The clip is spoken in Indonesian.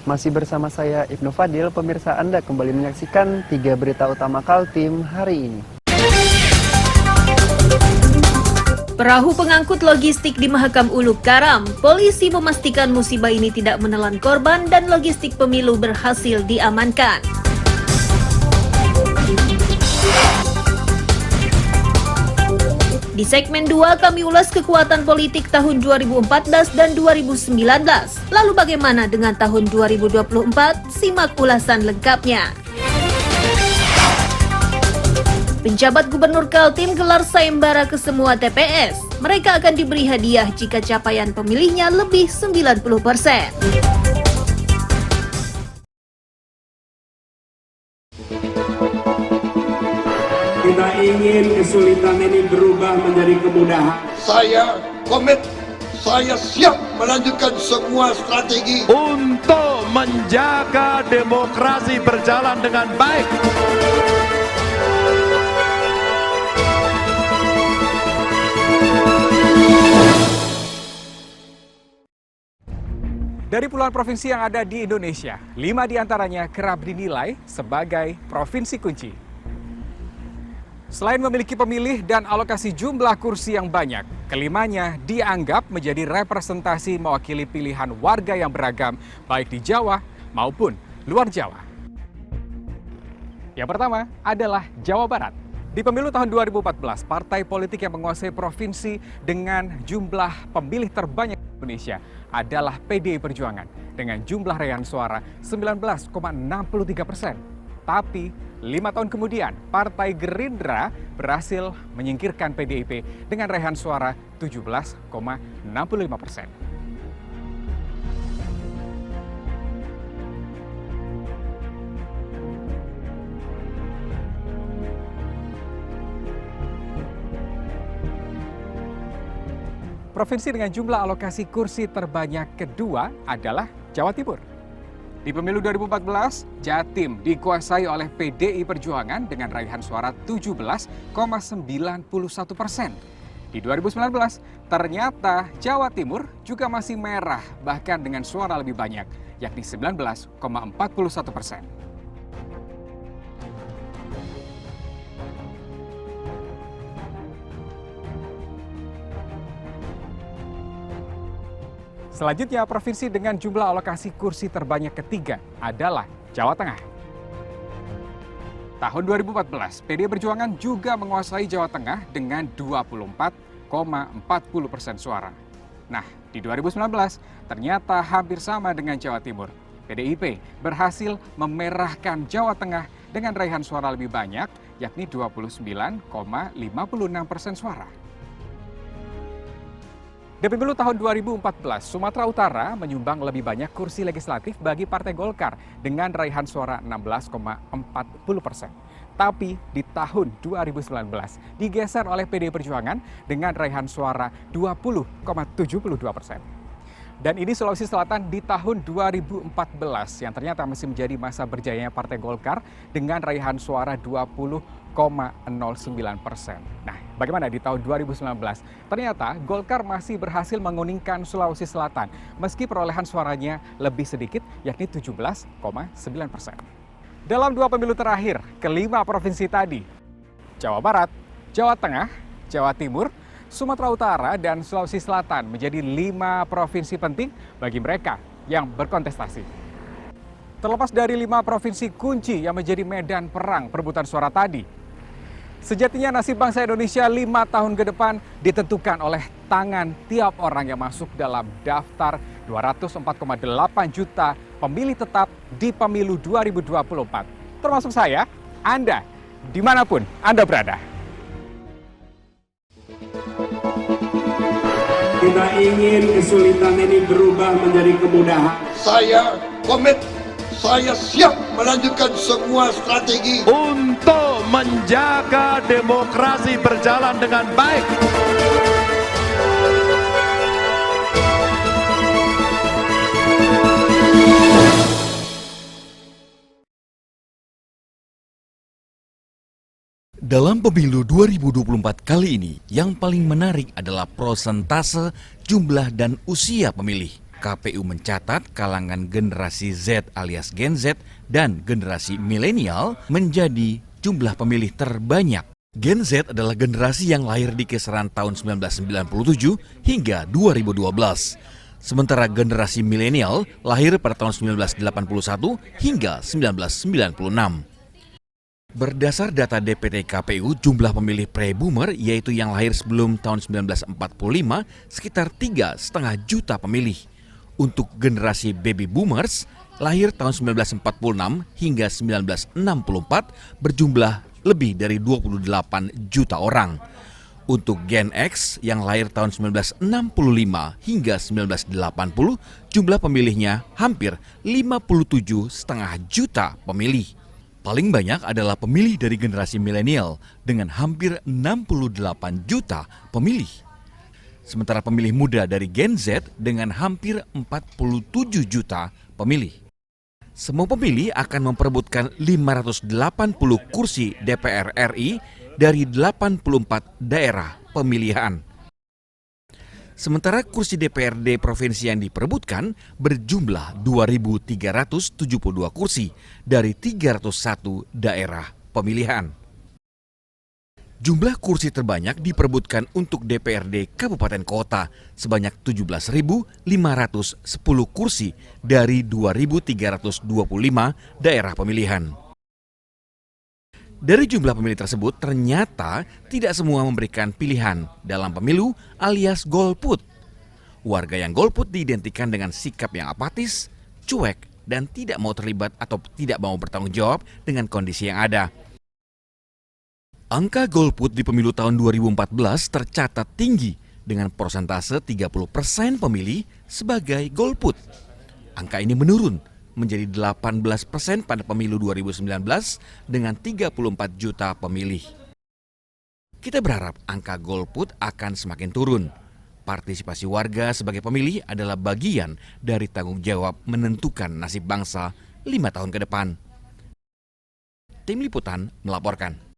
Masih bersama saya Ibnu Fadil, pemirsa Anda kembali menyaksikan 3 berita utama Kaltim hari ini. Perahu pengangkut logistik di Mahakam Ulu karam. Polisi memastikan musibah ini tidak menelan korban dan logistik pemilu berhasil diamankan. Di segmen 2 kami ulas kekuatan politik tahun 2014 dan 2019. Lalu bagaimana dengan tahun 2024? Simak ulasan lengkapnya. Penjabat Gubernur Kaltim gelar sayembara ke semua TPS. Mereka akan diberi hadiah jika capaian pemilihnya lebih 90%. Kita ingin kesulitan ini berubah menjadi kemudahan. Saya komit, saya siap melanjutkan semua strategi untuk menjaga demokrasi berjalan dengan baik. Dari puluhan provinsi yang ada di Indonesia, 5 diantaranya kerap dinilai sebagai provinsi kunci. Selain memiliki pemilih dan alokasi jumlah kursi yang banyak, kelimanya dianggap menjadi representasi mewakili pilihan warga yang beragam, baik di Jawa maupun luar Jawa. Yang pertama adalah Jawa Barat. Di pemilu tahun 2014, partai politik yang menguasai provinsi dengan jumlah pemilih terbanyak di Indonesia adalah PDI Perjuangan dengan jumlah raihan suara 19,63%. Tapi 5 tahun kemudian, Partai Gerindra berhasil menyingkirkan PDIP dengan raihan suara 17,65%. Provinsi dengan jumlah alokasi kursi terbanyak kedua adalah Jawa Timur. Di pemilu 2014, Jatim dikuasai oleh PDI Perjuangan dengan raihan suara 17,91%. Di 2019, ternyata Jawa Timur juga masih merah, bahkan dengan suara lebih banyak, yakni 19,41%. Selanjutnya, provinsi dengan jumlah alokasi kursi terbanyak ketiga adalah Jawa Tengah. Tahun 2014, PDI Perjuangan juga menguasai Jawa Tengah dengan 24,40% suara. Nah, di 2019, ternyata hampir sama dengan Jawa Timur. PDIP berhasil memerahkan Jawa Tengah dengan raihan suara lebih banyak, yakni 29,56% suara. Di pemilu tahun 2014, Sumatera Utara menyumbang lebih banyak kursi legislatif bagi Partai Golkar dengan raihan suara 16,40%. Tapi di tahun 2019 digeser oleh PDI Perjuangan dengan raihan suara 20,72%. Dan ini Sulawesi Selatan di tahun 2014 yang ternyata masih menjadi masa berjayanya Partai Golkar dengan raihan suara 20,09%. Nah, bagaimana di tahun 2019? Ternyata Golkar masih berhasil menguningkan Sulawesi Selatan meski perolehan suaranya lebih sedikit, yakni 17,9%. Dalam 2 pemilu terakhir, kelima provinsi tadi, Jawa Barat, Jawa Tengah, Jawa Timur, Sumatera Utara, dan Sulawesi Selatan menjadi 5 provinsi penting bagi mereka yang berkontestasi. Terlepas dari 5 provinsi kunci yang menjadi medan perang perebutan suara tadi, sejatinya nasib bangsa Indonesia 5 tahun ke depan ditentukan oleh tangan tiap orang yang masuk dalam daftar 204,8 juta pemilih tetap di pemilu 2024. Termasuk saya, Anda, dimanapun Anda berada. Kita ingin kesulitan ini berubah menjadi kemudahan. saya komit, saya siap melanjutkan semua strategi Untuk menjaga demokrasi berjalan dengan baik. Dalam pemilu 2024 kali ini, yang paling menarik adalah prosentase, jumlah, dan usia pemilih. KPU mencatat kalangan generasi Z alias Gen Z dan generasi milenial menjadi jumlah pemilih terbanyak. Gen Z adalah generasi yang lahir di kisaran tahun 1997 hingga 2012. Sementara generasi milenial lahir pada tahun 1981 hingga 1996. Berdasar data DPT KPU, jumlah pemilih pre-boomer yaitu yang lahir sebelum tahun 1945 sekitar 3,5 juta pemilih. Untuk generasi baby boomers lahir tahun 1946 hingga 1964 berjumlah lebih dari 28 juta orang. Untuk Gen X yang lahir tahun 1965 hingga 1980, jumlah pemilihnya hampir 57,5 juta pemilih. Paling banyak adalah pemilih dari generasi milenial dengan hampir 68 juta pemilih. Sementara pemilih muda dari Gen Z dengan hampir 47 juta pemilih. Semua pemilih akan memperebutkan 580 kursi DPR RI dari 84 daerah pemilihan. Sementara kursi DPRD provinsi yang diperebutkan berjumlah 2.372 kursi dari 301 daerah pemilihan. Jumlah kursi terbanyak diperebutkan untuk DPRD Kabupaten Kota sebanyak 17.510 kursi dari 2.325 daerah pemilihan. Dari jumlah pemilih tersebut ternyata tidak semua memberikan pilihan dalam pemilu alias golput. Warga yang golput diidentikan dengan sikap yang apatis, cuek, dan tidak mau terlibat atau tidak mau bertanggung jawab dengan kondisi yang ada. Angka golput di pemilu tahun 2014 tercatat tinggi dengan persentase 30% pemilih sebagai golput. Angka ini menurun menjadi 18% pada pemilu 2019 dengan 34 juta pemilih. Kita berharap angka golput akan semakin turun. Partisipasi warga sebagai pemilih adalah bagian dari tanggung jawab menentukan nasib bangsa 5 tahun ke depan. Tim Liputan melaporkan.